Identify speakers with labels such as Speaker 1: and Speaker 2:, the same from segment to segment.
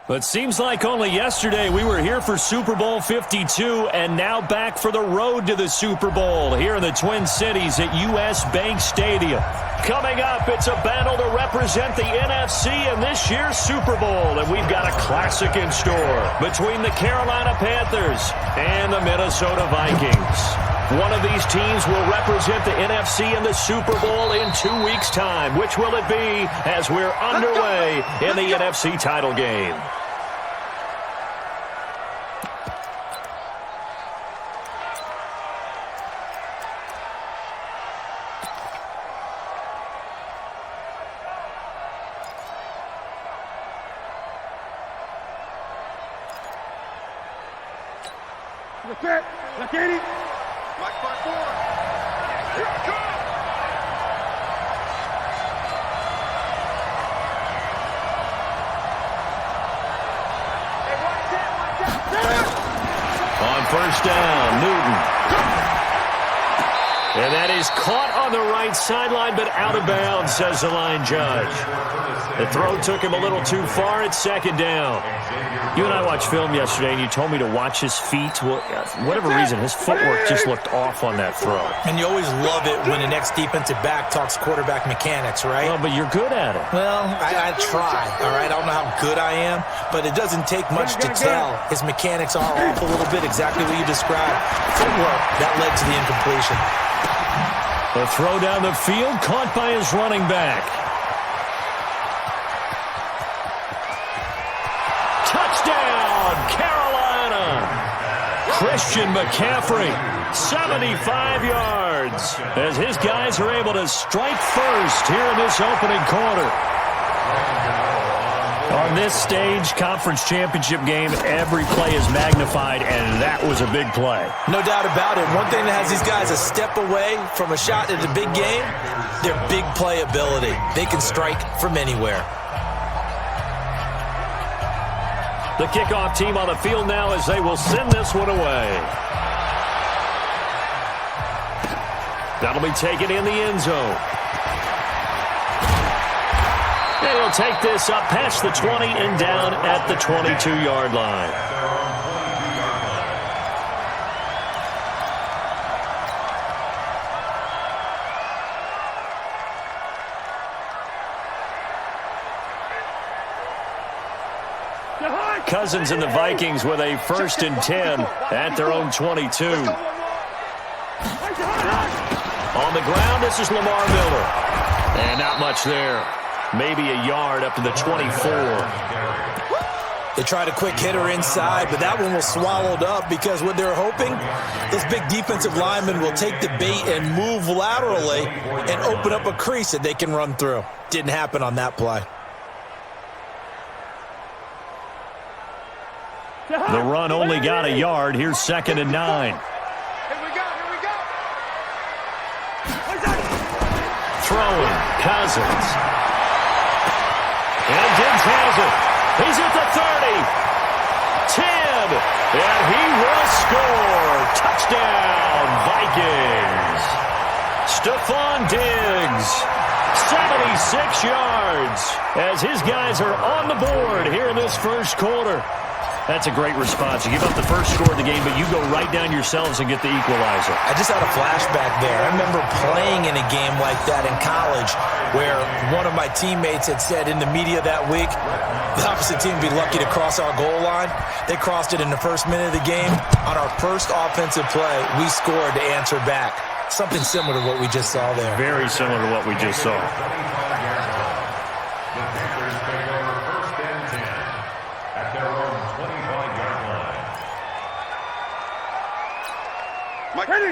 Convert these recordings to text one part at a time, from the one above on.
Speaker 1: But seems like only yesterday we were here for Super Bowl 52 and now back for the road to the Super Bowl here in the Twin Cities at US Bank Stadium. Coming up, it's a battle to represent the NFC in this year's Super Bowl, and we've got a classic in store between the Carolina Panthers and the Minnesota Vikings. One of these teams will represent the NFC in the Super Bowl in 2 weeks' time. Which will it be as we're underway in the NFC title game?
Speaker 2: Black by 4. Here it comes.
Speaker 1: On first down, Newton. And that is caught on the right sideline, but out of bounds, says the line judge. The throw took him a little too far at second down. You and I watched film yesterday, and you told me to watch his feet. Well, whatever reason, his footwork just looked off on that throw.
Speaker 3: And you always love it when the next defensive back talks quarterback mechanics, right?
Speaker 1: Well, but you're good at it.
Speaker 3: Well, I try, all right? I don't know how good I am, but it doesn't take much to tell. His mechanics are off a little bit, exactly what you described. Footwork, that led to the incompletion.
Speaker 1: The throw down the field, caught by his running back. Touchdown, Carolina! Christian McCaffrey, 75 yards, as his guys are able to strike first here in this opening quarter. On this stage, conference championship game, every play is magnified, and that was a big play.
Speaker 3: No doubt about it. One thing that has these guys a step away from a shot at a big game, their big play ability. They can strike from anywhere.
Speaker 1: The kickoff team on the field now as they will send this one away. That'll be taken in the end zone. They'll take this up past the 20 and down at the 22-yard line. Cousins and the Vikings with a 1st and 10 at their own 22. On the ground, this is Lamar Miller. And not much there. Maybe a yard up to the 24.
Speaker 3: They tried a quick hitter inside, but that one was swallowed up because what they're hoping, those big defensive linemen will take the bait and move laterally and open up a crease that they can run through. Didn't happen on that play.
Speaker 1: The run only got a yard. Here's 2nd and 9.
Speaker 2: Here we go.
Speaker 1: Throwing, Cousins. And Diggs has it. He's at the 30. 10. And he will score. Touchdown, Vikings. Stephon Diggs. 76 yards as his guys are on the board here in this first quarter. That's a great response. You give up the first score of the game, but you go right down yourselves and get the equalizer.
Speaker 3: I just had a flashback there. I remember playing in a game like that in college where one of my teammates had said in the media that week, the opposite team would be lucky to cross our goal line. They crossed it in the first minute of the game. On our first offensive play, we scored to answer back. Something similar to what we just saw there.
Speaker 1: Very similar to what we just saw.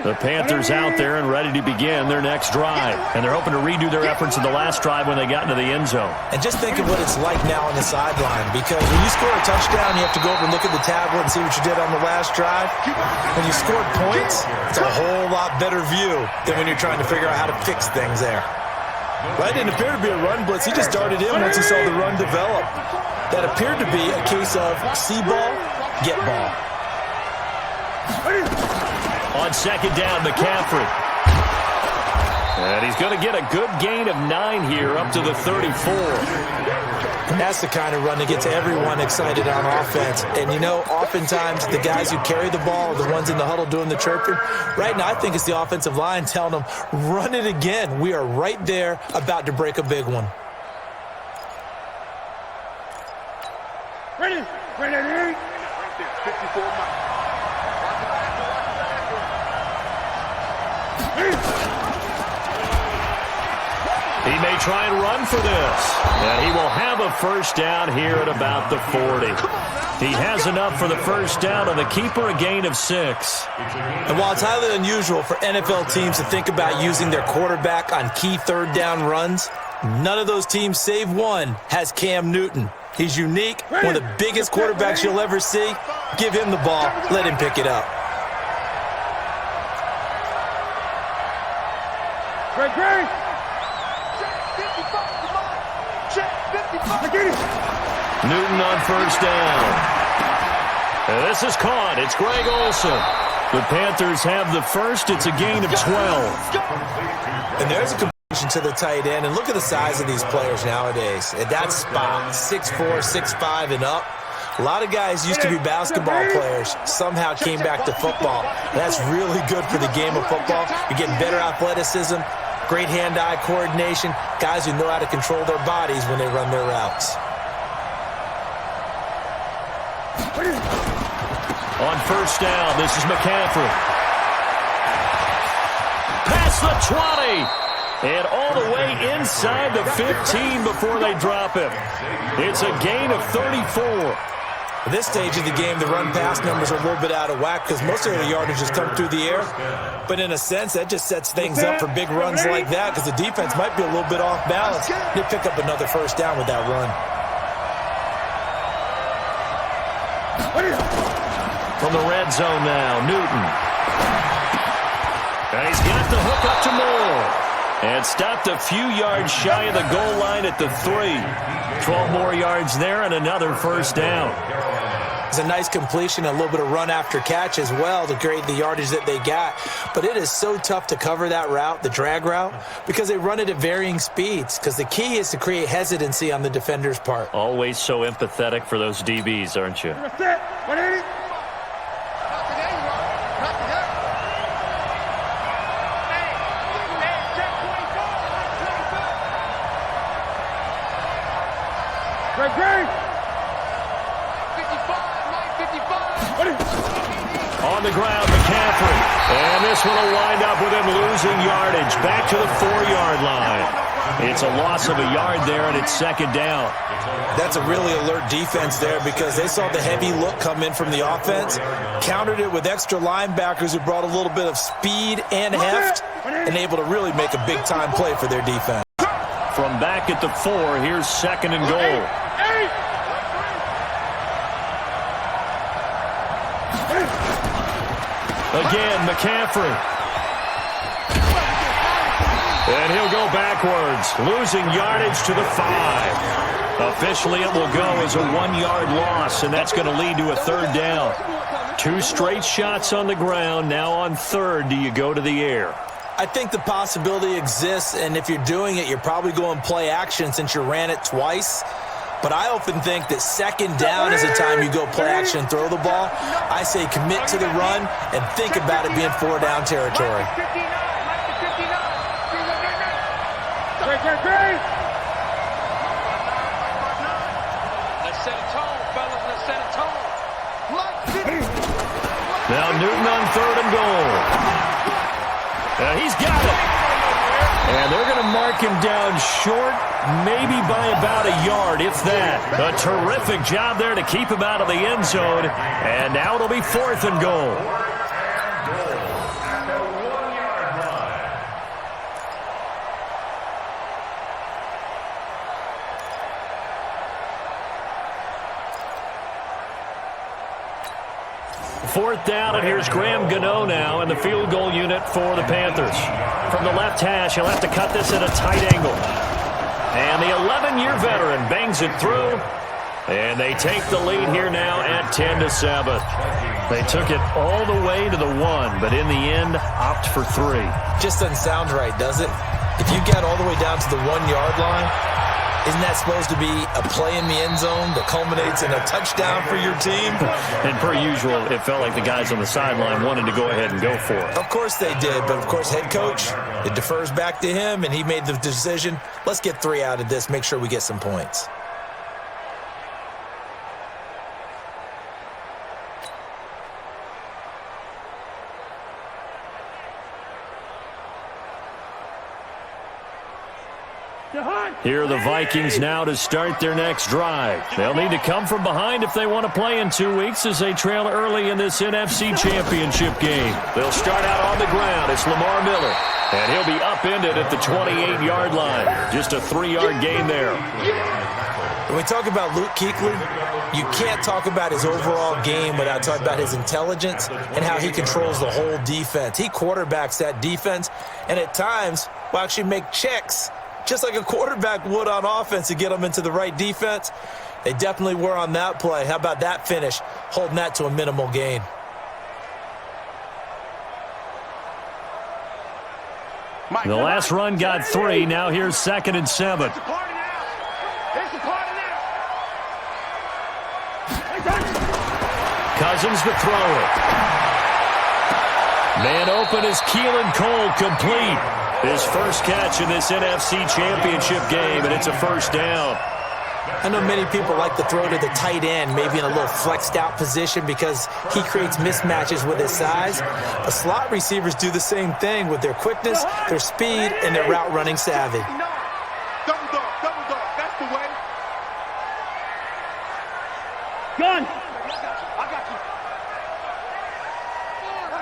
Speaker 1: The Panthers out there and ready to begin their next drive. And they're hoping to redo their efforts in the last drive when they got into the end zone.
Speaker 3: And just think of what it's like now on the sideline, because when you score a touchdown, you have to go over and look at the tablet and see what you did on the last drive. When you scored points, it's a whole lot better view than when you're trying to figure out how to fix things there. Right, didn't appear to be a run blitz. He just darted in once he saw the run develop. That appeared to be a case of see ball, get ball.
Speaker 1: On 2nd down, McCaffrey. And he's going to get a good gain of 9 here up to the 34.
Speaker 3: And that's the kind of run that gets everyone excited on offense. And, you know, oftentimes the guys who carry the ball are the ones in the huddle doing the chirping. Right now, I think it's the offensive line telling them, run it again. We are right there about to break a big one.
Speaker 2: Ready. 54 miles.
Speaker 1: He may try and run for this. And he will have a first down here at about the 40. He has enough for the first down, and the keeper a gain of 6.
Speaker 3: And while it's highly unusual for NFL teams to think about using their quarterback on key third down runs, none of those teams, save one, has Cam Newton. He's unique, one of the biggest quarterbacks you'll ever see. Give him the ball. Let him pick it up.
Speaker 2: Great.
Speaker 1: Newton on first down. And this is caught. It's Greg Olsen. The Panthers have the first. It's a gain of 12.
Speaker 3: And there's a completion to the tight end. And look at the size of these players nowadays. At that spot, 6'4", 6'5", and up. A lot of guys used to be basketball players, somehow came back to football. That's really good for the game of football. You're getting better athleticism, great hand-eye coordination, guys who know how to control their bodies when they run their routes.
Speaker 1: On first down, this is McCaffrey. Past the 20. And all the way inside the 15 before they drop him. It's a gain of 34.
Speaker 3: At this stage of the game, the run-pass numbers are a little bit out of whack because most of the yardage has come through the air. But in a sense, that just sets things up for big runs like that because the defense might be a little bit off balance. They pick up another first down with that run.
Speaker 1: From the red zone now, Newton. And he's got the hook up to Moore. And stopped a few yards shy of the goal line at the 3. 12 more yards there and another first down.
Speaker 3: It's a nice completion, a little bit of run after catch as well to create the yardage that they got. But it is so tough to cover that route, the drag route, because they run it at varying speeds. Because the key is to create hesitancy on the defender's part.
Speaker 1: Always so empathetic for those DBs, aren't you? On the ground, McCaffrey. And this one will wind up with him losing yardage back to the 4-yard line. It's a loss of a yard there, and it's second down.
Speaker 3: That's a really alert defense there because they saw the heavy look come in from the offense, countered it with extra linebackers who brought a little bit of speed and heft, and able to really make a big-time play for their defense.
Speaker 1: From back at the 4, here's second and goal. Again, McCaffrey. And he'll go backwards, losing yardage to the 5. Officially, it will go as a 1-yard loss, and that's going to lead to a third down. 2 straight shots on the ground. Now on third, do you go to the air?
Speaker 3: I think the possibility exists, and if you're doing it, you're probably going play action since you ran it twice. But I often think that second down is the time you go play action and throw the ball. I say commit to the run and think about it being 4-down territory.
Speaker 1: Now Newton on third and goal. He's got it. And they're going to mark him down short, maybe by about a yard, if that. A terrific job there to keep him out of the end zone. And now it'll be 4th and goal. Fourth down, and here's Graham Gano now in the field goal unit for the Panthers. From the left hash, he'll have to cut this at a tight angle. And the 11-year veteran bangs it through. And they take the lead here now at 10-7. They took it all the way to the 1, but in the end, opt for 3.
Speaker 3: Just doesn't sound right, does it? If you get all the way down to the 1-yard line, isn't that supposed to be a play in the end zone that culminates in a touchdown for your team?
Speaker 1: And per usual, it felt like the guys on the sideline wanted to go ahead and go for it.
Speaker 3: Of course they did, but of course head coach, it defers back to him, and he made the decision, let's get 3 out of this, make sure we get some points.
Speaker 1: Here are the Vikings now to start their next drive. They'll need to come from behind if they want to play in 2 weeks as they trail early in this NFC Championship game. They'll start out on the ground. It's Lamar Miller, and he'll be upended at the 28-yard line. Just a 3-yard gain there.
Speaker 3: When we talk about Luke Kuechly, you can't talk about his overall game without talking about his intelligence and how he controls the whole defense. He quarterbacks that defense, and at times will actually make checks just like a quarterback would on offense to get them into the right defense. They definitely were on that play. How about that finish, holding that to a minimal gain?
Speaker 1: The last run got 3. Now here's 2nd and 7. Cousins to throw it. Man open is Keelan Cole, complete. His first catch in this NFC Championship game, and it's a first down.
Speaker 3: I know many people like to throw to the tight end, maybe in a little flexed out position because he creates mismatches with his size. But slot receivers do the same thing with their quickness, their speed, and their route running savvy.
Speaker 2: Double dog, that's the way.
Speaker 4: Gun.
Speaker 2: I got you.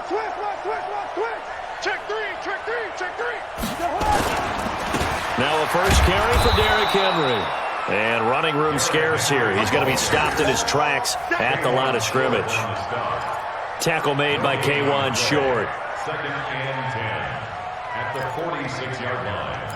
Speaker 2: Twist. Check three.
Speaker 1: Now a first carry for Derrick Henry. And running room scarce here. He's going to be stopped in his tracks at the line of scrimmage. Tackle made by K'Wan Short.
Speaker 5: 2nd and 10 at the 46-yard line.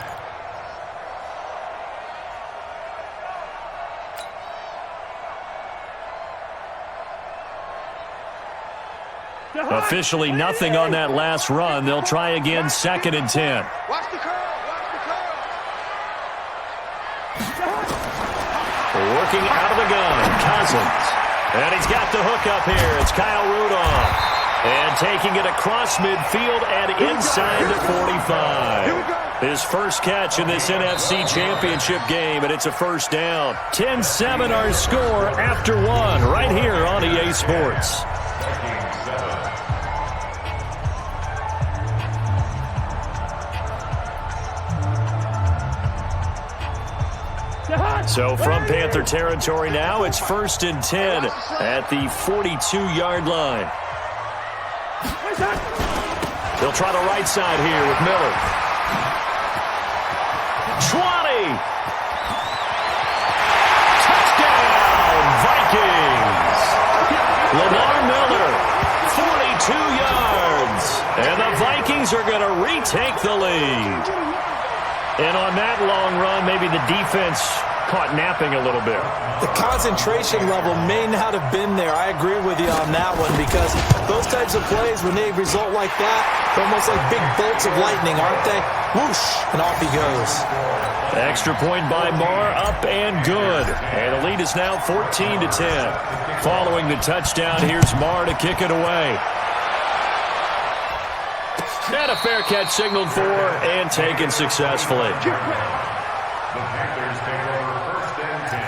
Speaker 1: Officially nothing on that last run. They'll try again, 2nd and 10.
Speaker 2: Watch the curl.
Speaker 1: Working out of the gun, Cousins. And he's got the hook up here. It's Kyle Rudolph. And taking it across midfield and inside the 45. His first catch in this NFC Championship game, and it's a first down. 10-7 our score after 1 right here on EA Sports. So from Panther territory now, it's 1st and 10 at the 42-yard line. They'll try the right side here with Miller. 20! Touchdown, Vikings! Lamar Miller, 42 yards. And the Vikings are going to retake the lead. And on that long run, maybe the defense caught napping a little bit.
Speaker 3: The concentration level may not have been there. I agree with you on that one because those types of plays, when they result like that, they're almost like big bolts of lightning, aren't they? Whoosh, and off he goes.
Speaker 1: Extra point by Marr, up and good. And the lead is now 14-10. Following the touchdown, here's Marr to kick it away. And a fair catch signaled for and taken successfully.
Speaker 5: The Panthers take over 1st and 10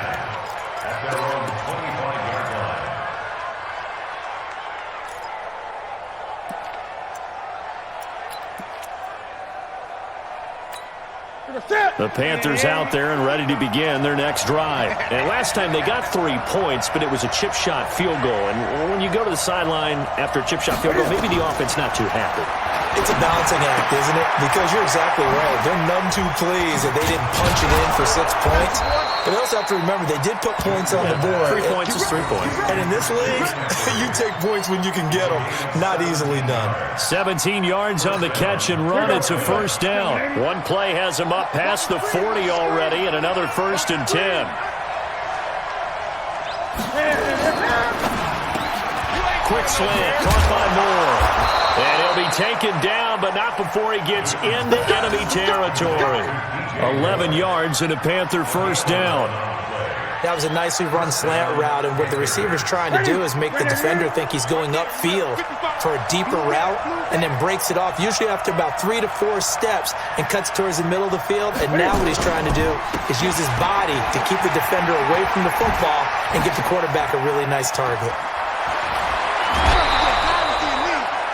Speaker 5: at their own 25-yard line.
Speaker 1: The Panthers out there and ready to begin their next drive. And last time they got 3 points, but it was a chip shot field goal. And when you go to the sideline after a chip shot field goal, maybe the offense not too happy.
Speaker 3: It's a balancing act, isn't it? Because you're exactly right. They're none too pleased that they didn't punch it in for 6 points. But they also have to remember they did put points on the board.
Speaker 1: 3 points is 3 points.
Speaker 3: And in this league, you take points when you can get them. Not easily done.
Speaker 1: 17 yards on the catch and run. It's a first down. One play has him up past the 40 already, and another 1st and 10. quick slant, caught by Moore. And he'll be taken down, but not before he gets into enemy territory. 11 yards and a Panther first down.
Speaker 3: That was a nicely run slant route, and what the receiver's trying to do is make the defender think he's going upfield for a deeper route and then breaks it off, usually after about 3 to 4 steps, and cuts towards the middle of the field. And now what he's trying to do is use his body to keep the defender away from the football and get the quarterback a really nice target.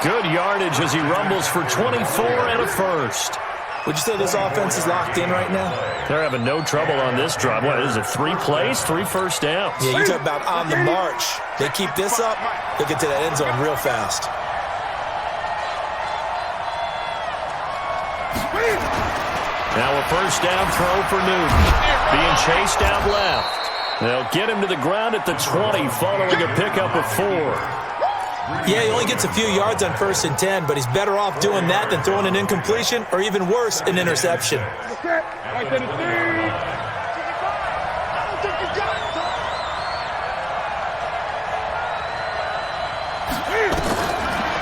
Speaker 1: Good yardage as he rumbles for 24 and a first.
Speaker 3: Would you say this offense is locked in right now?
Speaker 1: They're having no trouble on this drive. What is it, 3 plays, 3 first downs?
Speaker 3: Yeah, you talk about on the march. They keep this up, they'll get to that end zone real fast.
Speaker 1: Now a first down throw for Newton. Being chased out left. They'll get him to the ground at the 20 following a pickup of 4.
Speaker 3: Yeah, he only gets a few yards on 1st and 10, but he's better off doing that than throwing an incompletion or even worse, an interception.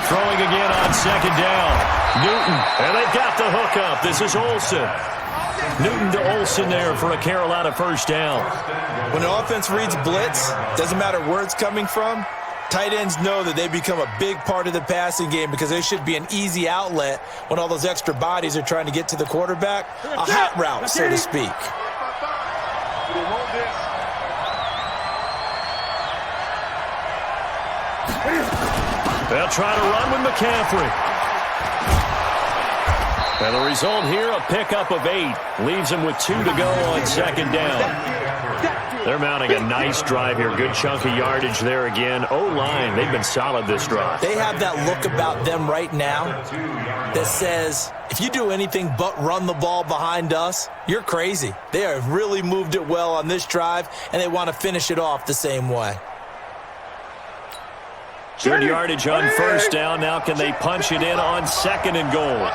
Speaker 1: Throwing again on 2nd down. Newton, and they've got the hook up. This is Olsen. Newton to Olsen there for a Carolina first down.
Speaker 3: When an offense reads blitz, doesn't matter where it's coming from, tight ends know that they become a big part of the passing game because they should be an easy outlet when all those extra bodies are trying to get to the quarterback. A hot route, so to speak.
Speaker 1: They'll try to run with McCaffrey. And the result here, a pickup of 8. Leaves him with 2 to go on 2nd down. They're mounting a nice drive here. Good chunk of yardage there again. O-line, they've been solid this drive.
Speaker 3: They have that look about them right now that says, if you do anything but run the ball behind us, you're crazy. They have really moved it well on this drive, and they want to finish it off the same way.
Speaker 1: Good yardage on 1st down. Now can they punch it in on 2nd and goal?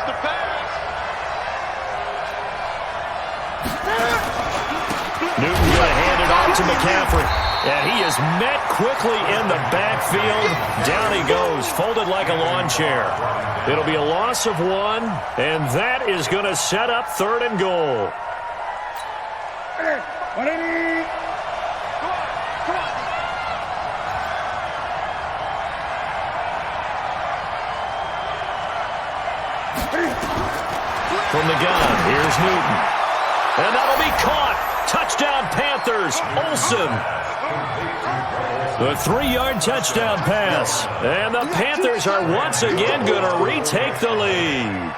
Speaker 1: Newton going to hand it off to McCaffrey. And he is met quickly in the backfield. Down he goes, folded like a lawn chair. It'll be a loss of 1, and that is going to set up 3rd and goal. From the gun, here's Newton. And that'll be caught. Touchdown Panthers, Olsen. The 3-yard touchdown pass. And the Panthers are once again going to retake the lead.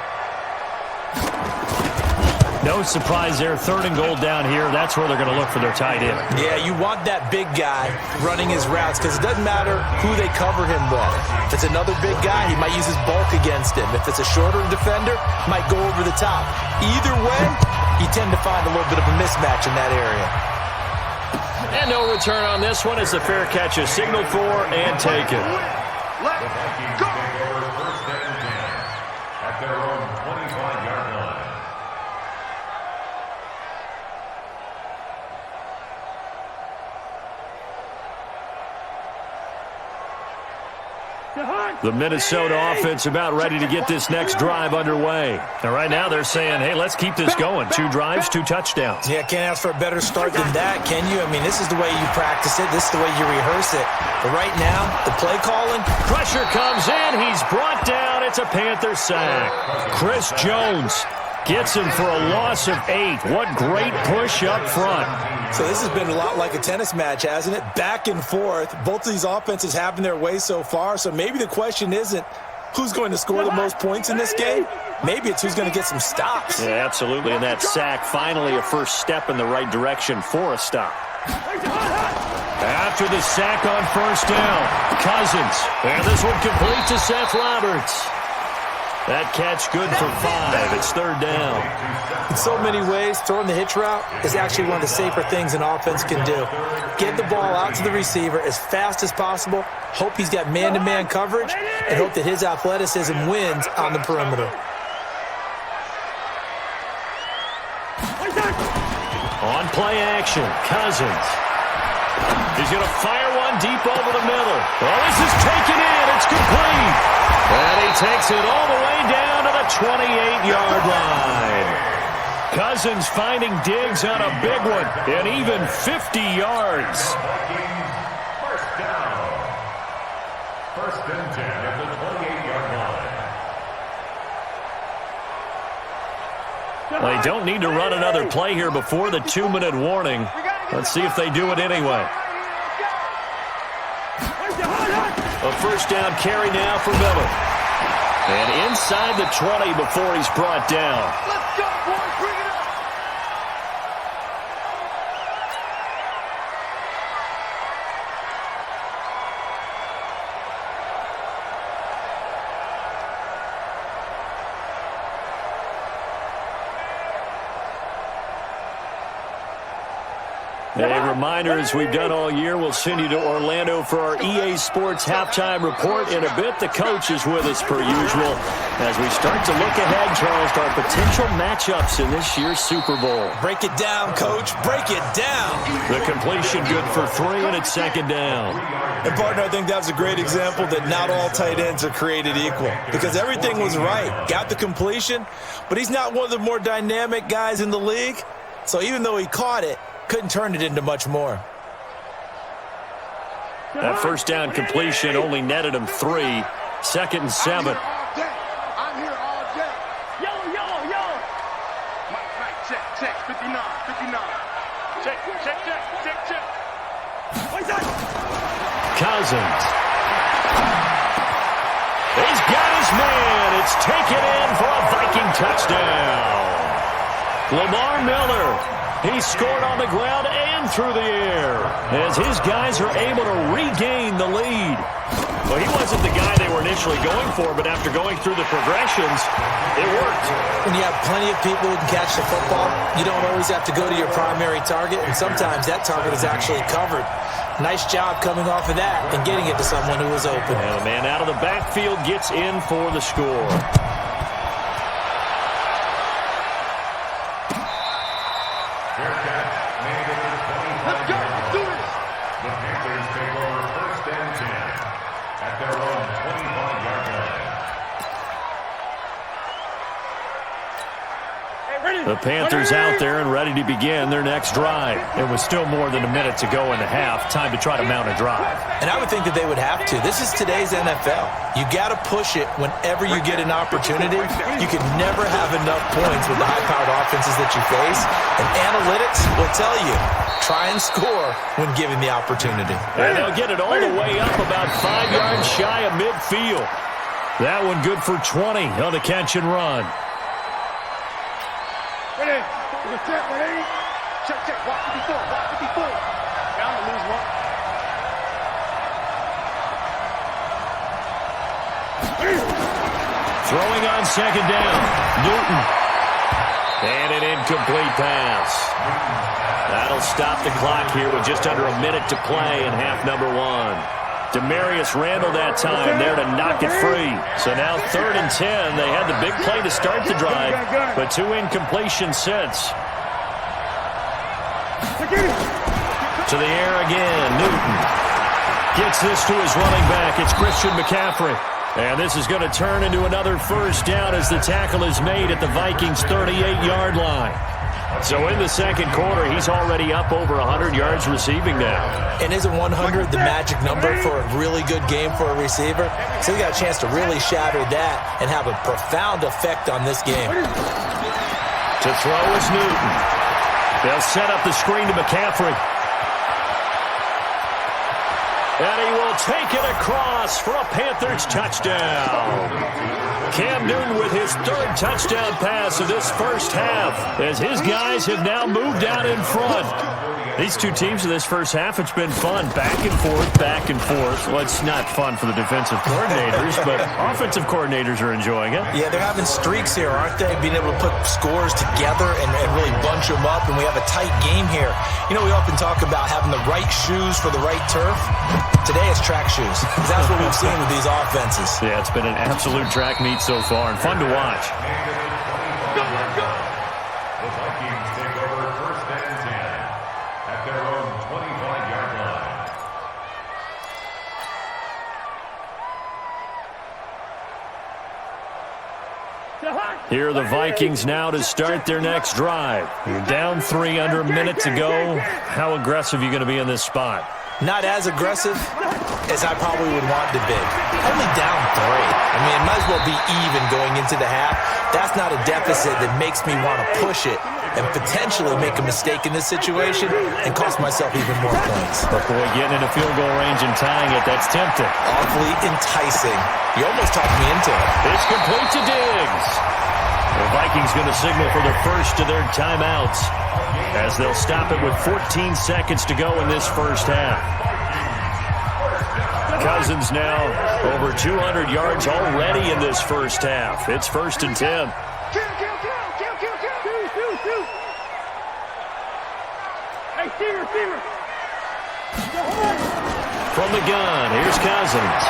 Speaker 1: No surprise there. 3rd and goal down here. That's where they're going to look for their tight end.
Speaker 3: Yeah, you want that big guy running his routes because it doesn't matter who they cover him with. If it's another big guy, he might use his bulk against him. If it's a shorter defender, he might go over the top. Either way, you tend to find a little bit of a mismatch in that area.
Speaker 1: And no return on this one as the fair catch is signaled for and taken.
Speaker 5: Vikings take over 1st and 10 at their own 25-yard line.
Speaker 1: The Minnesota offense about ready to get this next drive underway. And right now they're saying, hey, let's keep this going. 2 drives, 2 touchdowns.
Speaker 3: Yeah, can't ask for a better start than that, can you? I mean, this is the way you practice it. This is the way you rehearse it. But right now, the play calling.
Speaker 1: Pressure comes in. He's brought down. It's a Panther sack. Chris Jones gets him for a loss of 8. What great push up front.
Speaker 3: So this has been a lot like a tennis match, hasn't it? Back and forth. Both of these offenses having their way so far. So maybe the question isn't who's going to score the most points in this game. Maybe it's who's going to get some stops.
Speaker 1: Yeah, absolutely. And that sack, finally a first step in the right direction for a stop. After the sack on 1st down, Cousins. And this one complete to Seth Roberts. That catch good for 5. It's 3rd down.
Speaker 3: In so many ways, throwing the hitch route is actually one of the safer things an offense can do. Get the ball out to the receiver as fast as possible, hope he's got man-to-man coverage, and hope that his athleticism wins on the perimeter.
Speaker 1: On play action, Cousins. He's going to fire one deep over the middle. Oh, this is taken in. It's complete. And he takes it all the way down to the 28-yard line. Cousins finding Diggs on a big one, and even 50 yards.
Speaker 5: Vikings, first down. First and 10 at the 28-yard line.
Speaker 1: They don't need to run another play here before the 2-minute warning. Let's see if they do it anyway. A first down carry now for Miller. And inside the 20 before he's brought down.
Speaker 2: Let's go, boys. Bring it up.
Speaker 1: A reminder, as we've done all year, we'll send you to Orlando for our EA Sports halftime report. In a bit, the coach is with us per usual as we start to look ahead, Charles, to our potential matchups in this year's Super Bowl.
Speaker 3: Break it down, Coach. Break it down.
Speaker 1: The completion good for 3, and it's second down.
Speaker 3: And, partner, I think that was a great example that not all tight ends are created equal because everything was right. Got the completion, but he's not one of the more dynamic guys in the league. So even though he caught it, couldn't turn it into much more.
Speaker 1: That first down completion only netted him 3. Second and 7.
Speaker 2: I'm here all day. Yo, yo, yo. Mike, check. 59. Check. What's that?
Speaker 1: Cousins. He's got his man. It's taken in for a Viking touchdown. Lamar Miller. He scored on the ground and through the air as his guys are able to regain the lead. Well, he wasn't the guy they were initially going for, but after going through the progressions, it worked.
Speaker 3: When you have plenty of people who can catch the football, you don't always have to go to your primary target, and sometimes that target is actually covered. Nice job coming off of that and getting it to someone who was open.
Speaker 1: And a man out of the backfield gets in for the score.
Speaker 2: Let's go. Do this.
Speaker 5: The Panthers take over first and 10 at their own 25-yard line.
Speaker 1: The Panthers out there and ready to begin their next drive. It was still more than a minute to go in the half. Time to try to mount a drive.
Speaker 3: And I would think that they would have to. This is today's NFL. You got to push it whenever you get an opportunity. You can never have enough points with the high-powered offenses that you face. And analytics will tell you, try and score when given the opportunity.
Speaker 1: And they'll get it all the way up about 5 yards shy of midfield. That one good for 20 on the catch and run.
Speaker 2: Ready. Ready. Check. Walk 54. Down to lose one.
Speaker 1: Throwing on second down. Newton. And an incomplete pass. That'll stop the clock here with just under a minute to play in half number 1. Demarius Randall that time there to knock it free. So now 3rd and 10. They had the big play to start the drive, but 2 incompletions since. To the air again. Newton gets this to his running back. It's Christian McCaffrey. And this is going to turn into another first down as the tackle is made at the Vikings' 38-yard line. So in the second quarter, he's already up over 100 yards receiving now.
Speaker 3: And isn't 100 the magic number for a really good game for a receiver? So he got a chance to really shatter that and have a profound effect on this game.
Speaker 1: To throw is Newton. They'll set up the screen to McCaffrey. And he will take it across for a Panthers touchdown. Cam Newton with his 3rd touchdown pass of this first half as his guys have now moved out in front. These two teams in this first half, it's been fun. Back and forth. Well, it's not fun for the defensive coordinators, but offensive coordinators are enjoying it.
Speaker 3: Yeah, they're having streaks here, aren't they? Being able to put scores together and really bunch them up, and we have a tight game here. You know, we often talk about having the right shoes for the right turf. Today it's track shoes, because that's what we've seen with these offenses.
Speaker 1: Yeah, it's been an absolute track meet so far, and fun to watch.
Speaker 5: The Vikings take over first and 10 at their own 25-yard line.
Speaker 1: Here are the Vikings now to start their next drive. You're down 3 under a minute to go. How aggressive are you going to be in this spot?
Speaker 3: Not as aggressive as I probably would want to be. Only down 3. I mean, it might as well be even going into the half. That's not a deficit that makes me want to push it and potentially make a mistake in this situation and cost myself even more points.
Speaker 1: But boy, getting into field goal range and tying it, that's tempting.
Speaker 3: Awfully enticing. You almost talked me into it.
Speaker 1: It's complete to Diggs. The Vikings going to signal for the first of their timeouts as they'll stop it with 14 seconds to go in this first half. Cousins now over 200 yards already in this first half. It's 1st and 10. From the gun, here's Cousins.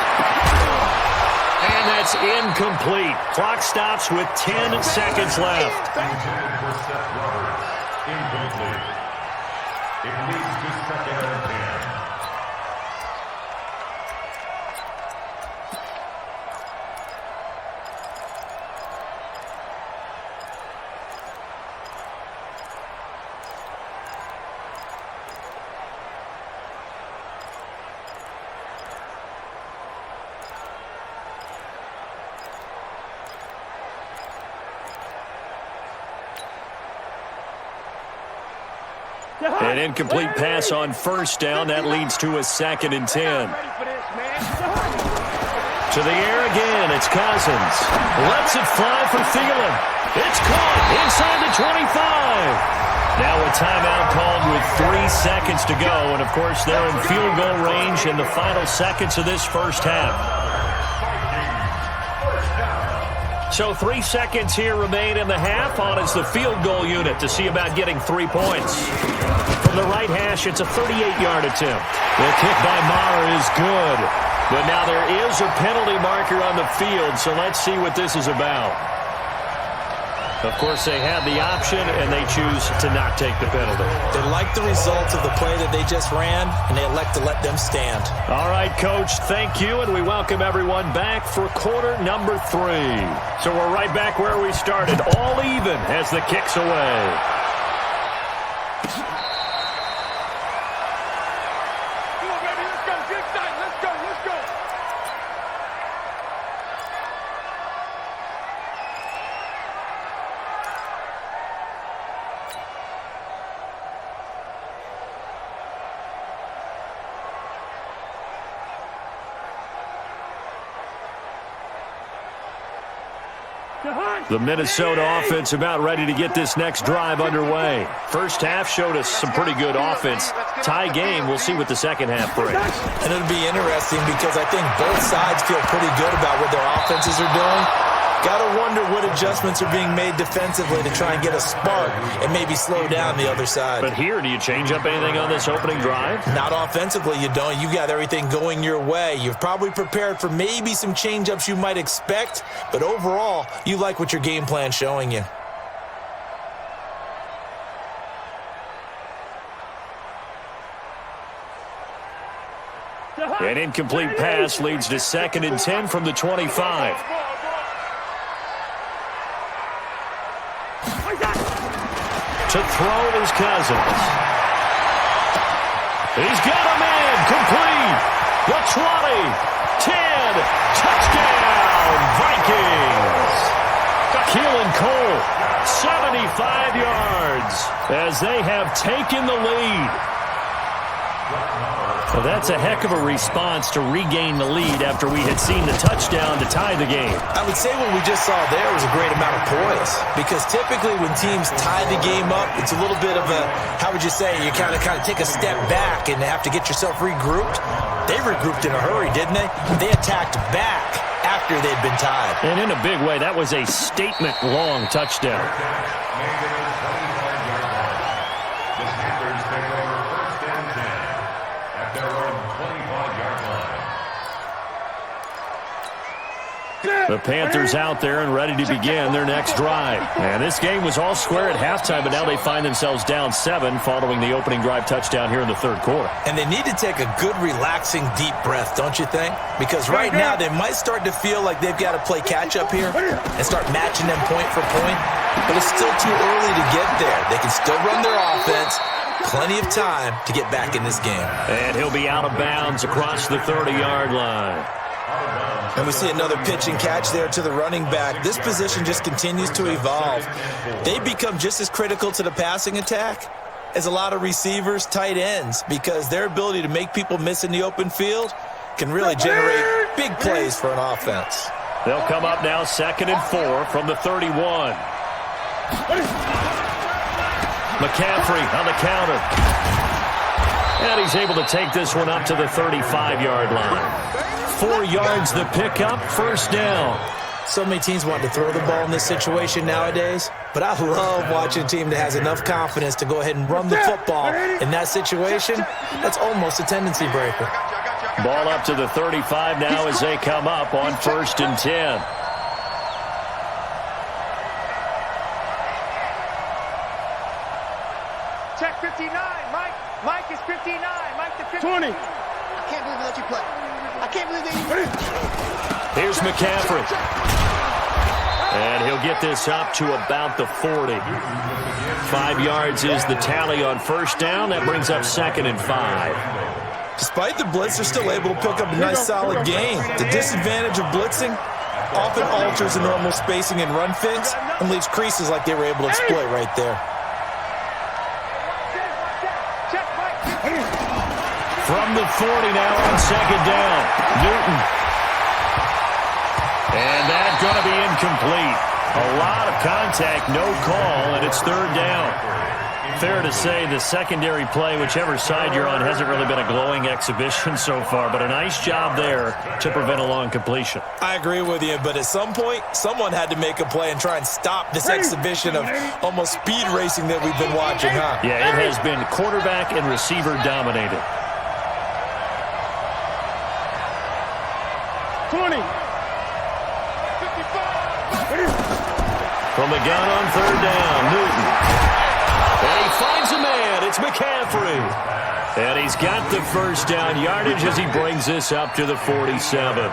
Speaker 1: And that's incomplete. Clock stops with 10 seconds left.
Speaker 5: Intended for Seth Roberts. Incomplete. It leads to 2nd and 10.
Speaker 1: An incomplete pass on 1st down. That leads to a 2nd and 10. To the air again. It's Cousins. Lets it fly for Thielen. It's caught inside the 25. Now a timeout called with 3 seconds to go. And, of course, they're in field goal range in the final seconds of this first half. So 3 seconds here remain in the half. On is the field goal unit to see about getting 3 points. From the right hash, it's a 38-yard attempt. The kick by Maher is good. But now there is a penalty marker on the field, so let's see what this is about. Of course, they have the option, and they choose to not take the penalty.
Speaker 3: They like the results of the play that they just ran, and they elect to let them stand.
Speaker 1: All right, Coach, thank you, and we welcome everyone back for quarter number 3. So we're right back where we started, all even as the kick's away. The Minnesota offense about ready to get this next drive underway. First half showed us some pretty good offense. Tie game, we'll see what the second half brings.
Speaker 3: And it'll be interesting because I think both sides feel pretty good about what their offenses are doing. Got to wonder what adjustments are being made defensively to try and get a spark and maybe slow down the other side.
Speaker 1: But here, do you change up anything on this opening drive?
Speaker 3: Not offensively, you don't. You got everything going your way. You've probably prepared for maybe some change-ups you might expect, but overall, you like what your game plan's showing you.
Speaker 1: An incomplete pass leads to 2nd and 10 from the 25. To throw is Cousins. He's got a man complete. The 20, 10, touchdown, Vikings. Keelan Cole, 75 yards as they have taken the lead. Well, that's a heck of a response to regain the lead after we had seen the touchdown to tie the game.
Speaker 3: I would say what we just saw there was a great amount of poise because typically when teams tie the game up, it's a little bit of a, how would you say, you kind of take a step back and have to get yourself regrouped. They regrouped in a hurry, didn't they? They attacked back after they'd been tied.
Speaker 1: And in a big way, that was a statement-long touchdown.
Speaker 2: Yeah!
Speaker 1: The Panthers out there and ready to begin their next drive. And this game was all square at halftime, but now they find themselves down 7 following the opening drive touchdown here in the third quarter.
Speaker 3: And they need to take a good, relaxing, deep breath, don't you think? Because right now they might start to feel like they've got to play catch-up here and start matching them point for point. But it's still too early to get there. They can still run their offense. Plenty of time to get back in this game.
Speaker 1: And he'll be out of bounds across the 30-yard line.
Speaker 3: And we see another pitch and catch there to the running back. This position just continues to evolve. They become just as critical to the passing attack as a lot of receivers, tight ends, because their ability to make people miss in the open field can really generate big plays for an offense.
Speaker 1: They'll come up now 2nd and 4 from the 31. McCaffrey on the counter. And he's able to take this one up to the 35-yard line. 4 yards the pickup, first down.
Speaker 3: So many teams want to throw the ball in this situation nowadays, but I love watching a team that has enough confidence to go ahead and run the football in that situation. That's almost a tendency breaker.
Speaker 1: Ball up to the 35 now as they come up on 1st and 10.
Speaker 2: Check 59, Mike. Mike is 59. Mike to 50. 20. I can't believe they let you play. I can't believe they...
Speaker 1: Here's McCaffrey. And he'll get this up to about the 40. 5 yards is the tally on first down. That brings up 2nd and 5.
Speaker 3: Despite the blitz, they're still able to pick up a nice solid gain. The disadvantage of blitzing often alters the normal spacing and run fits and leaves creases like they were able to exploit right there.
Speaker 1: From the 40 now on 2nd down. Newton. And that's going to be incomplete. A lot of contact, no call, and it's 3rd down. Fair to say the secondary play, whichever side you're on, hasn't really been a glowing exhibition so far, but a nice job there to prevent a long completion.
Speaker 3: I agree with you, but at some point, someone had to make a play and try and stop this exhibition of almost speed racing that we've been watching, huh?
Speaker 1: Yeah, it has been quarterback and receiver dominated.
Speaker 2: 20. 55.
Speaker 1: From the gun on 3rd down, Newton. And he finds a man. It's McCaffrey. And he's got the first down yardage as he brings this up to the 47.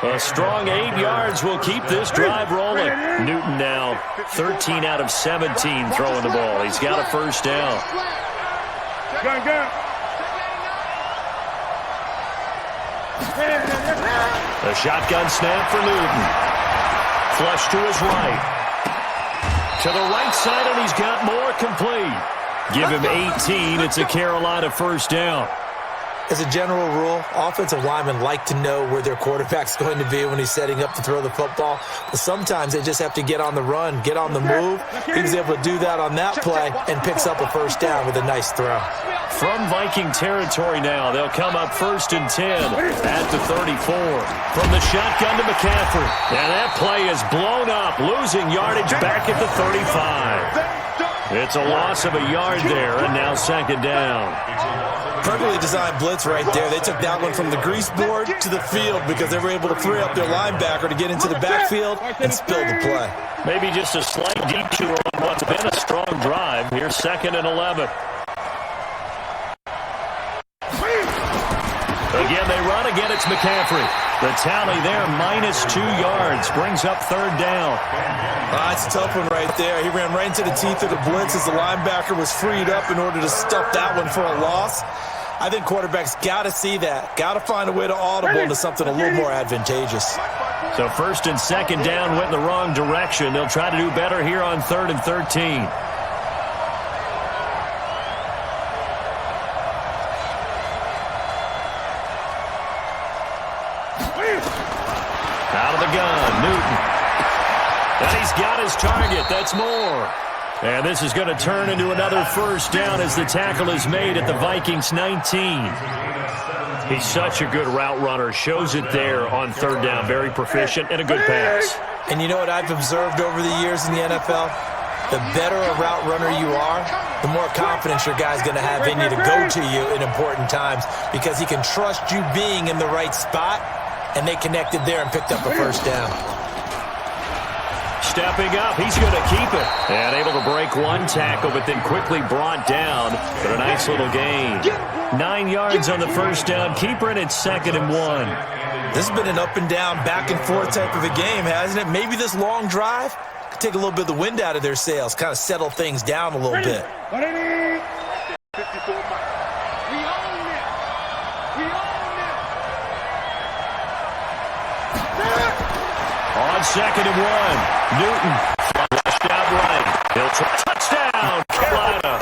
Speaker 1: A strong 8 yards will keep this drive rolling. Newton now 13 out of 17 throwing the ball. He's got a first down.
Speaker 2: Gun.
Speaker 1: A shotgun snap for Newton. Flush to his right. To the right side, and he's got more complete. Give him 18. It's a Carolina first down.
Speaker 3: As a general rule, offensive linemen like to know where their quarterback's going to be when he's setting up to throw the football. But sometimes they just have to get on the run, get on the move. He was able to do that on that play and picks up a first down with a nice throw.
Speaker 1: From Viking territory now, they'll come up 1st and 10 at the 34. From the shotgun to McCaffrey. And that play is blown up, losing yardage back at the 35. It's a loss of a yard there, and now 2nd down.
Speaker 3: Perfectly designed blitz right there. They took that one from the grease board to the field because they were able to free up their linebacker to get into the backfield and spill the play.
Speaker 1: Maybe just a slight detour on what's been a strong drive. Here's 2nd and 11. Again, they run. Again, it's McCaffrey. The tally there, -2 yards, brings up 3rd down.
Speaker 3: It's a tough one right there. He ran right into the teeth of the blitz as the linebacker was freed up in order to stuff that one for a loss. I think quarterbacks got to see that. Got to find a way to audible into something a little more advantageous.
Speaker 1: So 1st and 2nd down went in the wrong direction. They'll try to do better here on 3rd and 13. Out of the gun, Newton. And he's got his target. That's more. And this is going to turn into another first down as the tackle is made at the Vikings 19. He's such a good route runner. Shows it there on 3rd down. Very proficient and a good pass.
Speaker 3: And you know what I've observed over the years in the NFL? The better a route runner you are, the more confidence your guy's going to have in you to go to you in important times because he can trust you being in the right spot and they connected there and picked up a first down.
Speaker 1: Stepping up, he's going to keep it. And able to break one tackle, but then quickly brought down for a nice little gain. 9 yards on the first down. Keeper, and it's 2nd and 1.
Speaker 3: This has been an up and down, back and forth type of a game, hasn't it? Maybe this long drive could take a little bit of the wind out of their sails, kind of settle things down a little bit.
Speaker 2: 54 miles. We own it. We own it.
Speaker 1: On 2nd and 1, Newton flushed out right. He'll try touchdown, Carolina.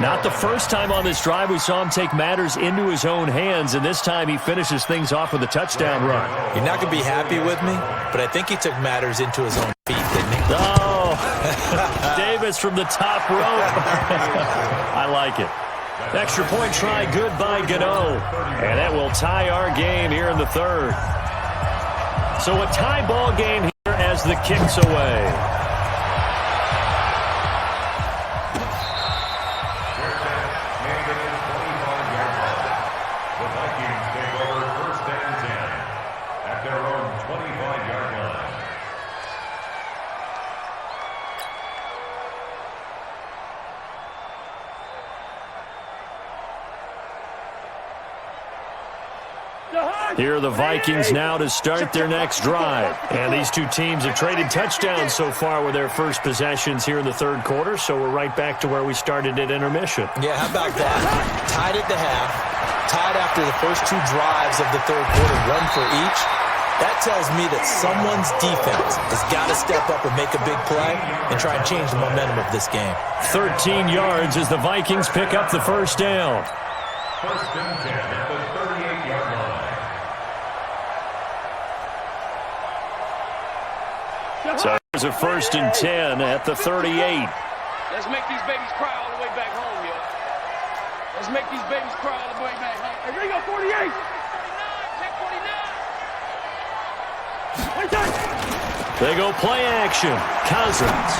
Speaker 1: Not the first time on this drive we saw him take matters into his own hands, and this time he finishes things off with a touchdown run.
Speaker 3: You're not going to be happy with me, but I think he took matters into his own feet, didn't he?
Speaker 1: Oh, Davis from the top rope. I like it. Extra point try, good by Gano. And that will tie our game here in the 3rd. So a tie ball game here as the kick's away.
Speaker 5: The Vikings take over 1st and 10 at their own 25-yard line.
Speaker 1: Here are the Vikings now to start their next drive. And these two teams have traded touchdowns so far with their first possessions here in the 3rd quarter, so we're right back to where we started at intermission.
Speaker 3: Yeah, how about that? Tied at the half, tied after the first 2 drives of the 3rd quarter, 1 for each. That tells me that someone's defense has got to step up and make a big play and try and change the momentum of this game.
Speaker 1: 13 yards as the Vikings pick up the first down.
Speaker 5: 1st and 10 at the 38-yard line.
Speaker 1: So here's a 1st and 10 at the 38.
Speaker 4: Let's make these babies cry all the way back home, yo. Let's make these babies cry all the way back home. Hey, Ringo, 48. 49.
Speaker 1: They go play action. Cousins.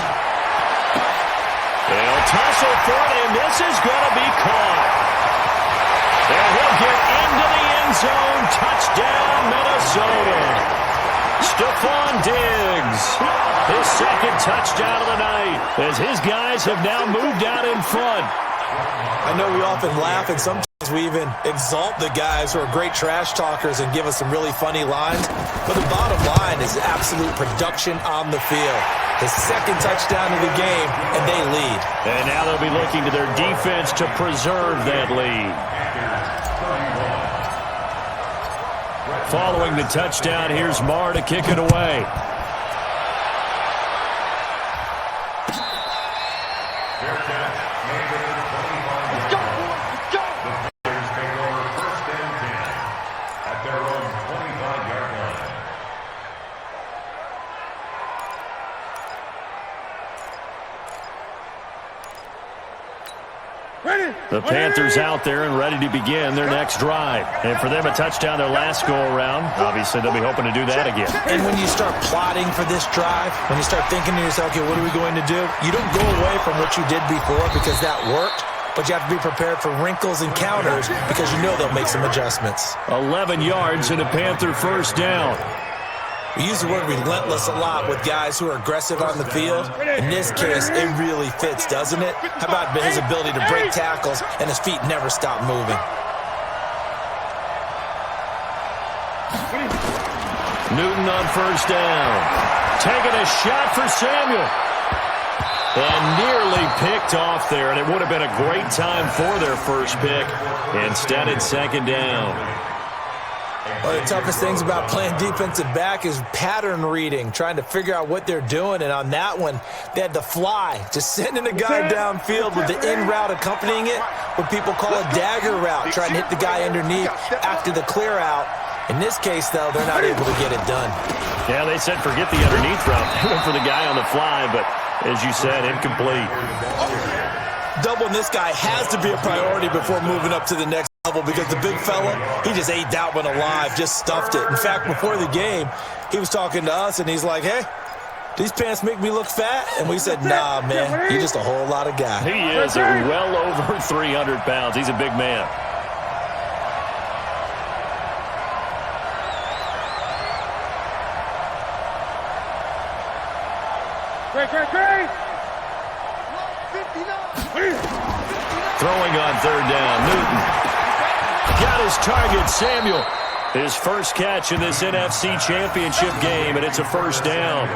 Speaker 1: They'll tussle for it, and this is going to be caught. And he'll get into the end zone. Touchdown, Minnesota. Stephon Diggs, his 2nd touchdown of the night, as his guys have now moved out in front.
Speaker 3: I know we often laugh, and sometimes we even exalt the guys who are great trash talkers and give us some really funny lines, but the bottom line is absolute production on the field. His 2nd touchdown of the game, and they lead.
Speaker 1: And now they'll be looking to their defense to preserve that lead. Following the touchdown, here's Marr to kick it away. The Panthers out there and ready to begin their next drive. And for them, a touchdown their last go-around. Obviously, they'll be hoping to do that again.
Speaker 3: And when you start plotting for this drive, when you start thinking to yourself, okay, what are we going to do? You don't go away from what you did before because that worked, but you have to be prepared for wrinkles and counters because you know they'll make some adjustments.
Speaker 1: 11 yards and a Panther first down.
Speaker 3: We use the word relentless a lot with guys who are aggressive on the field. In this case, it really fits, doesn't it? How about his ability to break tackles and his feet never stop moving?
Speaker 1: Newton on first down. Taking a shot for Samuel. And nearly picked off there, and it would have been a great time for their first pick. Instead, it's 2nd down.
Speaker 3: One of the toughest things about playing defensive back is pattern reading, trying to figure out what they're doing. And on that one, they had to fly, just sending a guy downfield with the in route accompanying it, what people call a dagger route, trying to hit the guy underneath after the clear out. In this case, though, they're not able to get it done.
Speaker 1: Yeah, they said forget the underneath route. They went for the guy on the fly, but as you said, incomplete.
Speaker 3: Doubling this guy has to be a priority before moving up to the next level because the big fella, he just ate that one alive, just stuffed it. In fact, before the game, he was talking to us, and he's like, hey, these pants make me look fat? And we said, nah, man, you're just a whole lot of guy.
Speaker 1: He is well over 300 pounds. He's a big man. Throwing on third down, Newton. Got his target, Samuel. His first catch in this NFC Championship game, and it's a first down.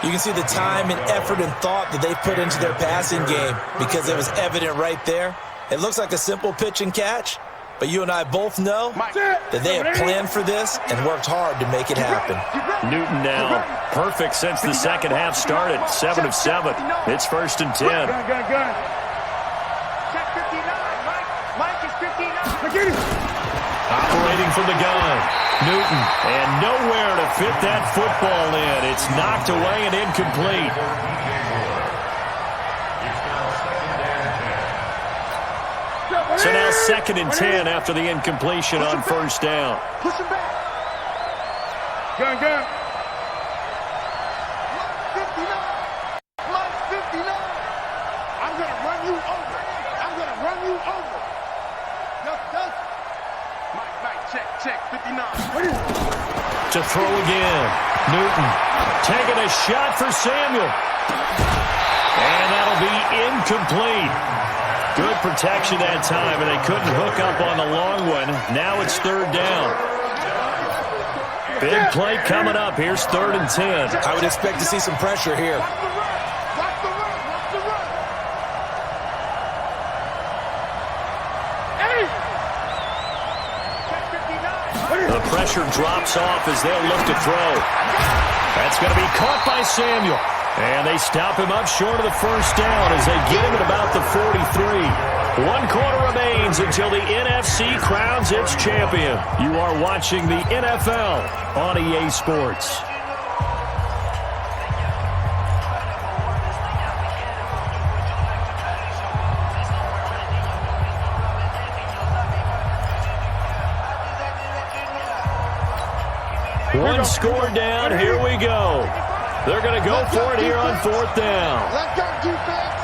Speaker 3: You can see the time and effort and thought that they put into their passing game because it was evident right there. It looks like a simple pitch and catch, but you and I both know that they have planned for this and worked hard to make it happen.
Speaker 1: Newton now perfect since the second half started. 7 of 7. It's first and 10.
Speaker 2: Check 59. Mike is 59.
Speaker 1: Operating from the gun. Newton, and nowhere to fit that football in. It's knocked away and incomplete. So now second and 10 after the incompletion on first down.
Speaker 2: Push him back.
Speaker 6: Gun.
Speaker 2: 59. Mike 59.
Speaker 6: I'm going to run you over. Check, 59.
Speaker 1: To throw again. Newton taking a shot for Samuel. And that'll be incomplete. Good protection that time, and they couldn't hook up on the long one. Now it's third down. Big play coming up. Here's third and 10.
Speaker 3: I would expect to see some pressure here.
Speaker 6: Watch the run.
Speaker 1: The pressure drops off as they'll look to throw. That's going to be caught by Samuel. And they stop him up short of the first down as they get him at about the 43. 1 quarter remains until the NFC crowns its champion. You are watching the NFL on EA Sports. One score down, here we go. They're going to go for it here on fourth down.
Speaker 2: Let's go, defense.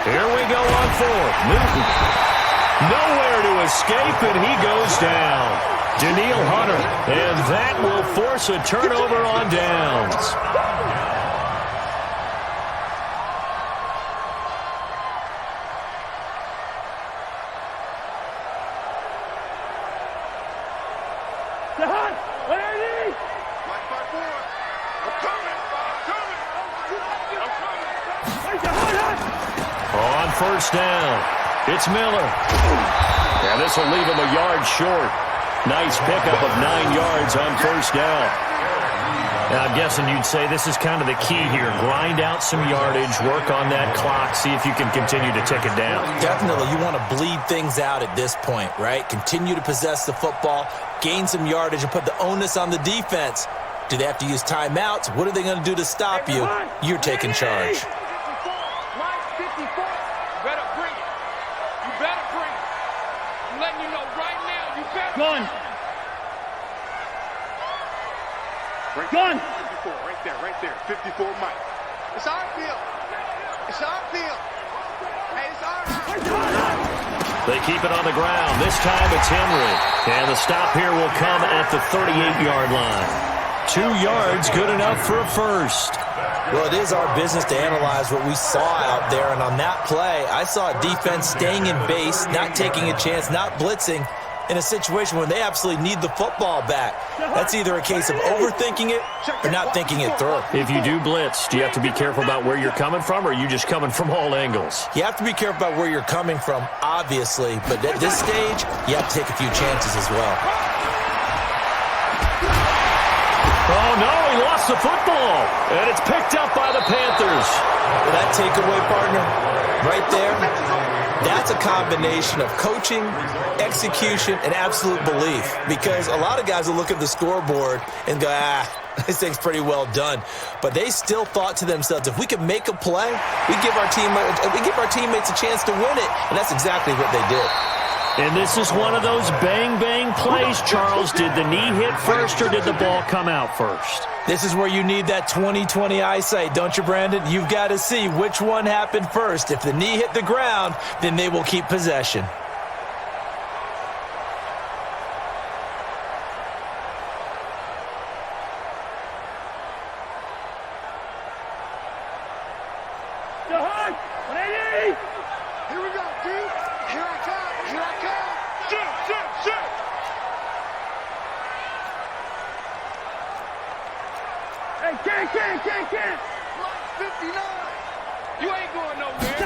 Speaker 1: Here we go on fourth. Newton. Nowhere to escape, and he goes down. Daniil Hunter, and that will force a turnover on downs. On first down, it's Miller. And this will leave him a yard short. Nice pickup of 9 yards on first down. Now, I'm guessing you'd say this is kind of the key here. Grind out some yardage, work on that clock, see if you can continue to tick it down.
Speaker 3: Definitely, you want to bleed things out at this point, right? Continue to possess the football, gain some yardage, and put the onus on the defense. Do they have to use timeouts? What are they going to do to stop you? You're taking charge.
Speaker 6: Gun.
Speaker 2: 54, right there. 54, Mike. It's our field. Hey, it's ours.
Speaker 1: They keep it on the ground. This time it's Henry. And the stop here will come at the 38-yard line. 2 yards, good enough for a first.
Speaker 3: Well, it is our business to analyze what we saw out there. And on that play, I saw a defense staying in base, not taking a chance, not blitzing, in a situation where they absolutely need the football back. That's either a case of overthinking it or not thinking it through.
Speaker 1: If you do blitz, do you have to be careful about where you're coming from, or are you just coming from all angles?
Speaker 3: You have to be careful about where you're coming from, obviously, but at this stage, you have to take a few chances as well.
Speaker 1: Oh, no, he lost the football, and it's picked up by the Panthers.
Speaker 3: That takeaway, partner, right there, that's a combination of coaching, execution, and absolute belief. Because a lot of guys will look at the scoreboard and go, this thing's pretty well done. But they still thought to themselves, if we could make a play, we give our teammates a chance to win it. And that's exactly what they did.
Speaker 1: And this is one of those bang-bang plays, Charles. Did the knee hit first, or did the ball come out first?
Speaker 3: This is where you need that 20/20 eyesight, don't you, Brandon? You've got to see which one happened first. If the knee hit the ground, then they will keep possession.
Speaker 6: Here we go, D. Here I come. Here I come. Shit. Hey, can't. 59.
Speaker 4: You ain't going nowhere.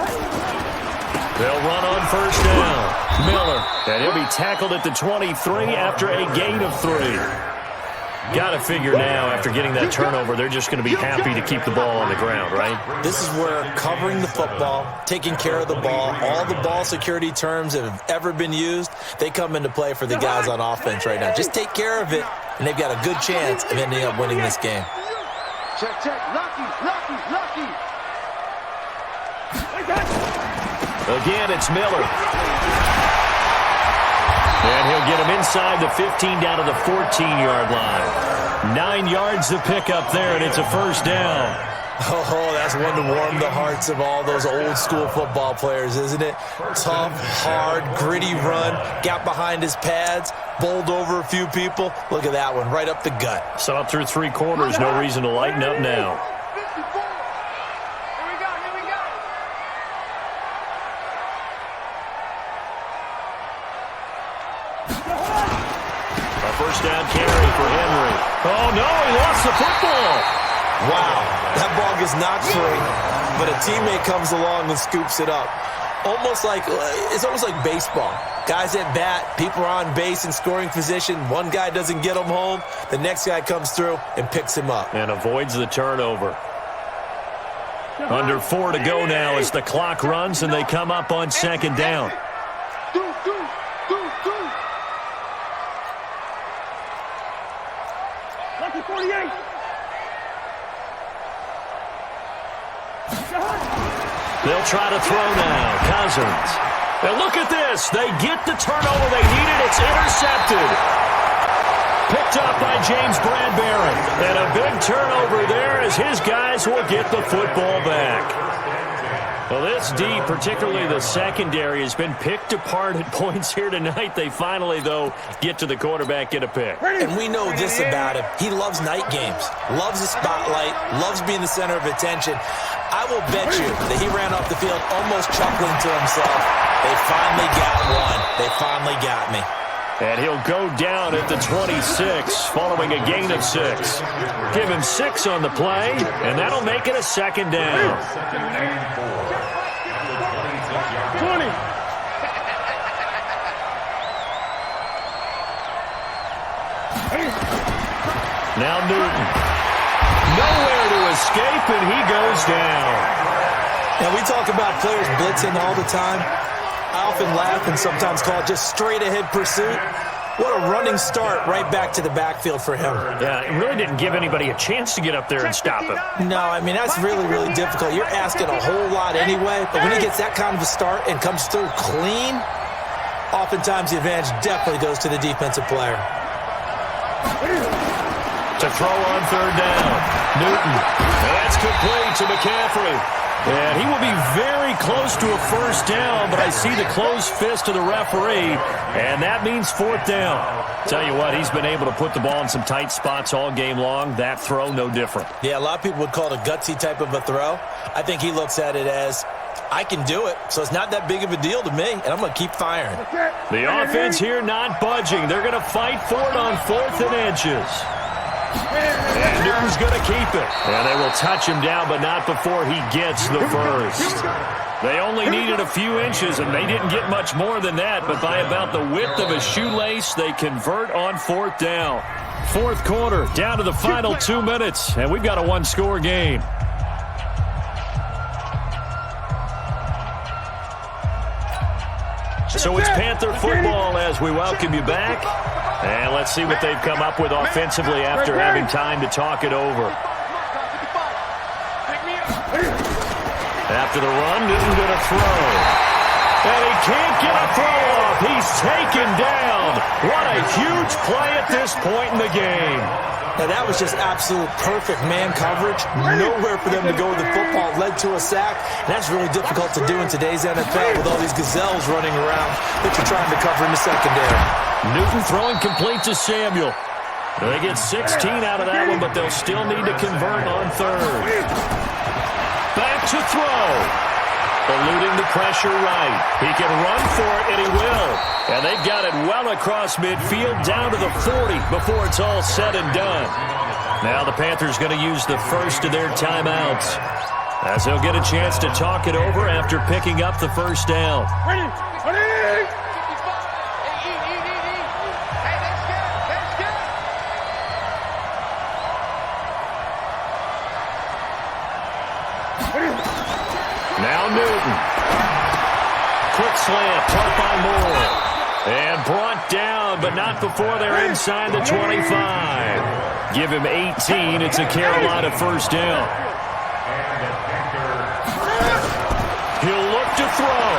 Speaker 1: They'll run on first down. Miller, and he'll be tackled at the 23 after a gain of 3. Got to figure now, after getting that turnover, they're just going to be happy to keep the ball on the ground, right?
Speaker 3: This is where covering the football, taking care of the ball, all the ball security terms that have ever been used, they come into play for the guys on offense right now. Just take care of it, and they've got a good chance of ending up winning this game.
Speaker 6: Check. Lucky.
Speaker 1: Again, it's Miller. And he'll get him inside the 15 down to the 14-yard line. 9 yards to pick up there, and it's a first down.
Speaker 3: Oh, that's one to warm the hearts of all those old-school football players, isn't it? Tough, hard, gritty run, got behind his pads, bowled over a few people. Look at that one, right up the gut.
Speaker 1: Saw it through 3 quarters, no reason to lighten up now. First down carry for Henry. Oh, no, he lost the football.
Speaker 3: Wow, that ball gets knocked free, but a teammate comes along and scoops it up. It's almost like baseball. Guys at bat, people are on base in scoring position. One guy doesn't get him home. The next guy comes through and picks him up.
Speaker 1: And avoids the turnover. Under 4 to go now as the clock runs and they come up on second down.
Speaker 6: Lucky 48.
Speaker 1: They'll try to throw now. Cousins. And look at this. They get the turnover they needed. It's intercepted. Picked up by James Bradbury. And a big turnover there as his guys will get the football back. Well, this D, particularly the secondary, has been picked apart at points here tonight. They finally, though, get to the quarterback, get a pick.
Speaker 3: And we know this about him. He loves night games, loves the spotlight, loves being the center of attention. I will bet you that he ran off the field almost chuckling to himself. They finally got one. They finally got me.
Speaker 1: And he'll go down at the 26 following a gain of 6. Give him 6 on the play, and that'll make it a second down.
Speaker 6: 20.
Speaker 1: Now Newton. Nowhere to escape, and he goes down.
Speaker 3: Now, we talk about players blitzing all the time. I often laugh and sometimes call it just straight-ahead pursuit. What a running start right back to the backfield for him.
Speaker 1: Yeah, it really didn't give anybody a chance to get up there and stop him.
Speaker 3: No, I mean, that's really, really difficult. You're asking a whole lot anyway, but when he gets that kind of a start and comes through clean, oftentimes the advantage definitely goes to the defensive player.
Speaker 1: To throw on third down. Newton. And that's complete to McCaffrey. And he will be very close to a first down, but I see the closed fist of the referee, and that means fourth down. Tell you what, he's been able to put the ball in some tight spots all game long. That throw, no different.
Speaker 3: Yeah, a lot of people would call it a gutsy type of a throw. I think he looks at it as, I can do it, so it's not that big of a deal to me, and I'm going to keep firing.
Speaker 1: The offense here not budging. They're going to fight for it on 4th and inches. And Newton's going to keep it. And they will touch him down, but not before he gets the first. They only needed a few inches, and they didn't get much more than that. But by about the width of a shoelace, they convert on 4th down. 4th quarter, down to the final 2 minutes, and we've got a one-score game. So it's Panther football as we welcome you back. And let's see what they've come up with offensively after having time to talk it over. After the run, Newton going to throw. And he can't get a throw off. He's taken down. What a huge play at this point in the game.
Speaker 3: Now, that was just absolute perfect man coverage. Nowhere for them to go with the football. Led to a sack. And that's really difficult to do in today's NFL with all these gazelles running around that you're trying to cover in the secondary.
Speaker 1: Newton throwing complete to Samuel. They get 16 out of that one, but they'll still need to convert on 3rd. Back to throw. eluding the pressure right. He can run for it, and he will. And they've got it well across midfield down to the 40 before it's all said and done. Now the Panthers going to use the first of their timeouts, as they'll get a chance to talk it over after picking up the first down.
Speaker 6: Ready? Ready?
Speaker 1: Now Newton. Quick slant, caught by Moore. And brought down, but not before they're inside the 25. Give him 18. It's a Carolina first down. He'll look to throw.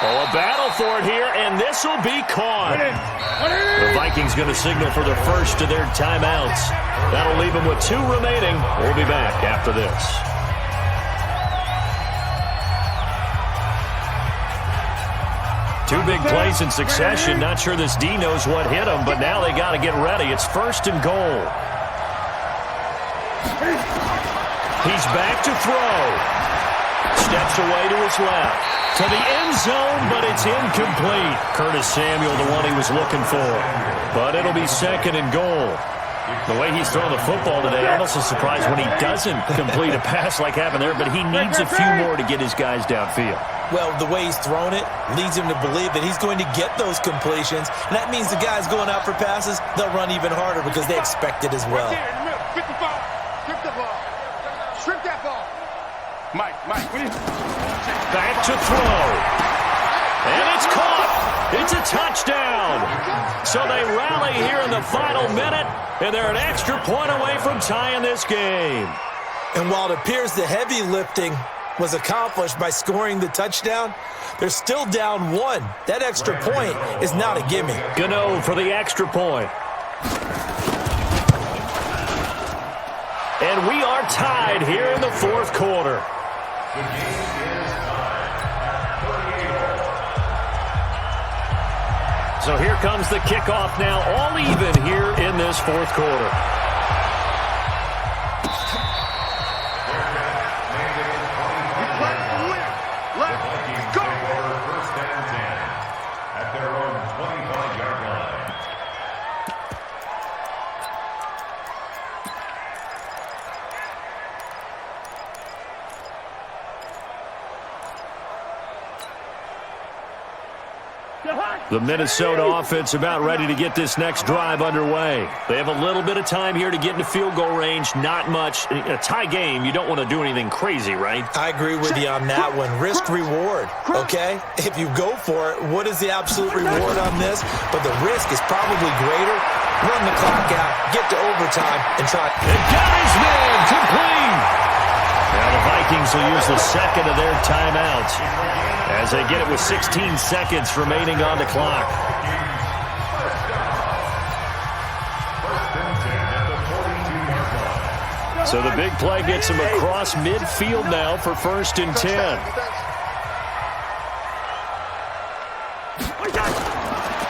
Speaker 1: Oh, a battle for it here, and this will be caught. The Vikings going to signal for the first of their timeouts. That'll leave them with 2 remaining. We'll be back after this. Two big plays in succession. Not sure this D knows what hit him, but now they got to get ready. It's first and goal. He's back to throw. Steps away to his left. To the end zone, but it's incomplete. Curtis Samuel, the one he was looking for. But it'll be second and goal. The way he's throwing the football today, I'm also surprised when he doesn't complete a pass like happened there, but he needs a few more to get his guys downfield.
Speaker 3: Well, the way he's thrown it leads him to believe that he's going to get those completions. And that means the guys going out for passes, they'll run even harder because they expect it as well.
Speaker 6: Strip the ball. Strip the ball. Strip that ball.
Speaker 4: Mike,
Speaker 1: Back to throw. And it's caught. It's a touchdown. So they rally here in the final minute, and they're an extra point away from tying this game.
Speaker 3: And while it appears the heavy lifting was accomplished by scoring the touchdown, they're still down 1. That extra point is not a gimme.
Speaker 1: Gano for the extra point. And we are tied here in the fourth quarter.
Speaker 5: The game is tied at 38.
Speaker 1: So here comes the kickoff now, all even here in this fourth quarter. The Minnesota offense about ready to get this next drive underway. They have a little bit of time here to get into field goal range. Not much. In a tie game, you don't want to do anything crazy, right?
Speaker 3: I agree with you on that one. Risk-reward, okay? If you go for it, what is the absolute reward on this? But the risk is probably greater. Run the clock out, get to overtime, and try.
Speaker 1: And got his man complete. Now the Vikings will use the second of their timeouts as they get it with 16 seconds remaining on the clock. So the big play gets him across midfield now for first and 10.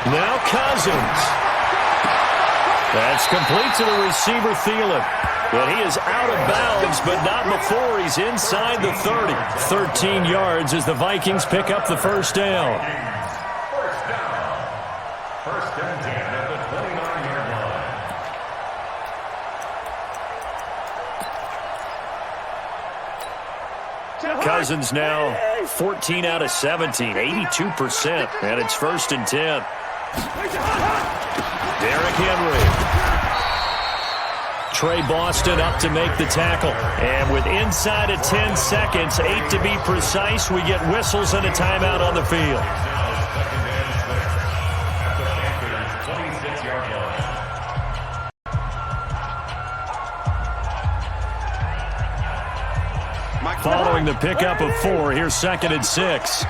Speaker 1: Now Cousins. That's complete to the receiver, Thielen. But he is out of bounds, but not before he's inside the 30. 13 yards as the Vikings pick up the first down.
Speaker 5: First and 10 at the 29-yard line.
Speaker 1: Cousins now 14 out of 17, 82%, and it's first and 10. Derrick Henry. Trey Boston up to make the tackle. And with inside of 10 seconds, 8 to be precise, we get whistles and a timeout on the field. Following the pickup of 4, here's second and 6.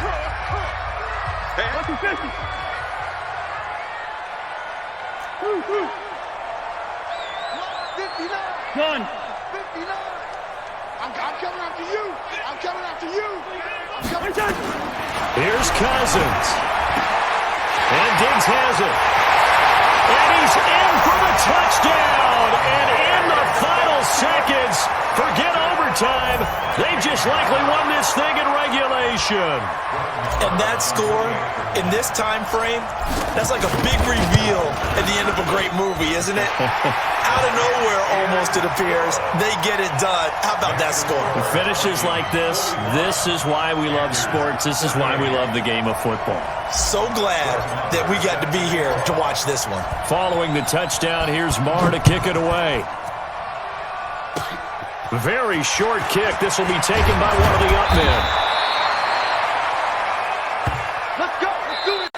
Speaker 6: Done. 59. I'm coming after you. I'm coming after you.
Speaker 1: Here's Cousins. And Diggs has it. And he's in for the touchdown. And in the final seconds, forget overtime. They just likely won this thing in regulation.
Speaker 3: And that score, in this time frame, that's like a big reveal at the end of a great movie, isn't it? Out of nowhere, almost, it appears, they get it done. How about that score?
Speaker 1: Finishes like this is why we love sports. This is why we love the game of football.
Speaker 3: So glad that we got to be here to watch this one.
Speaker 1: Following the touchdown, here's Marr to kick it away. Very short kick. This will be taken by one of the up men.
Speaker 2: Let's go. Let's do it.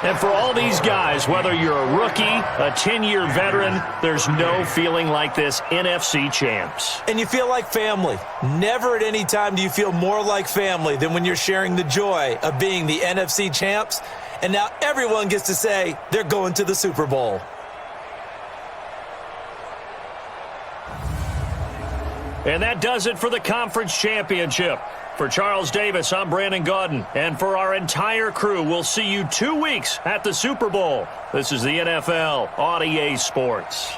Speaker 1: And for all these guys, whether you're a rookie, a 10-year veteran, there's no feeling like this NFC champs.
Speaker 3: And you feel like family. Never at any time do you feel more like family than when you're sharing the joy of being the NFC champs. And now everyone gets to say they're going to the Super Bowl.
Speaker 1: And that does it for the conference championship. For Charles Davis, I'm Brandon Gaudin. And for our entire crew, we'll see you 2 weeks at the Super Bowl. This is the NFL on EA Sports.